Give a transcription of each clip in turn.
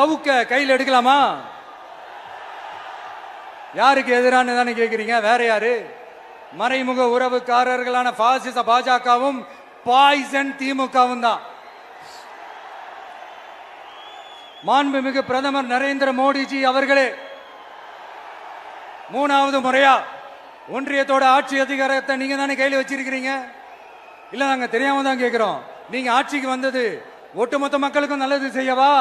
சவுக்க கையில் எடுக்கலாமா? யாருக்கு எதிரான தானே கேட்கிறீங்க? வேற யாரு? மறைமுக உறவுக்காரர்களான பாசிச பாஜகவும் பாய்சன் திமுகவும் தான். மாண்புமிகு பிரதமர் நரேந்திர மோடிஜி அவர்களே, 3வது முறையா ஒன்றியத்தோட ஆட்சி அதிகாரத்தை நீங்க தானே கையில் வச்சிருக்கிறீங்க. இல்ல நாங்க தெரியாம தான் கேட்கிறோம். நீங்க ஆட்சிக்கு வந்தது ஒட்டுமொத்த மக்களுக்கும் நல்லது செய்யவா,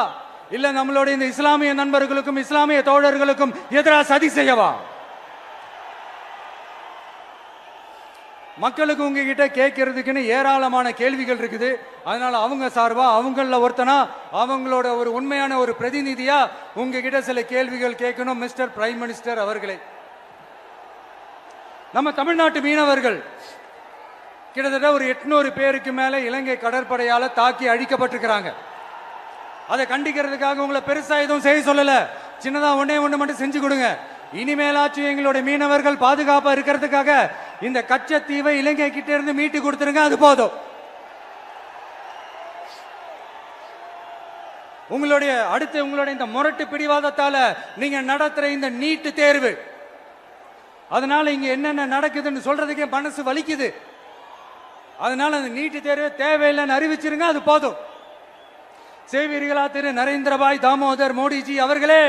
இல்ல நம்மளுடைய இந்த இஸ்லாமிய நண்பர்களுக்கும் இஸ்லாமிய தோழர்களுக்கும் எதிராக சதி செய்யவா? மக்களுக்கு உங்ககிட்ட கேட்கறதுக்குன்னு ஏராளமான கேள்விகள் இருக்குது. அதனால அவங்க சார்பா அவங்கள ஒருத்தனா அவங்களோட ஒரு உண்மையான ஒரு பிரதிநிதியா உங்ககிட்ட சில கேள்விகள் கேட்கணும். மிஸ்டர் பிரைம் மினிஸ்டர் அவர்களே, நம்ம தமிழ்நாட்டு மீனவர்கள் கிட்டத்தட்ட ஒரு 800 பேருக்கு மேல இலங்கை கடற்படையால தாக்கி அழிக்கப்பட்டிருக்கிறாங்க. அதை கண்டிக்கிறதுக்காக உங்களை பெருசா எதுவும் செய்ய சொல்லல, சின்னதா ஒண்ணே ஒண்ணு மட்டும் செஞ்சு கொடுங்க. இனிமேலாச்சும் எங்களுடைய மீனவர்கள் பாதுகாப்பா இருக்கிறதுக்காக இந்த கச்சத்தீவை இலங்கை கிட்ட இருந்து மீட்டு கொடுத்துருங்க, அது போதும். உங்களுடைய இந்த முரட்டு பிடிவாதத்தால நீங்க நடத்துற இந்த நீட்டு தேர்வு, அதனால இங்க என்னென்ன நடக்குதுன்னு சொல்றதுக்கே மனசு வலிக்குது. அதனால அந்த நீட்டு தேர்வு தேவையில்லைன்னு அறிவிச்சிருங்க, அது போதும். செய்வீர்களா திரு நரேந்திரபாய் தாமோதர் மோடிஜி அவர்களே?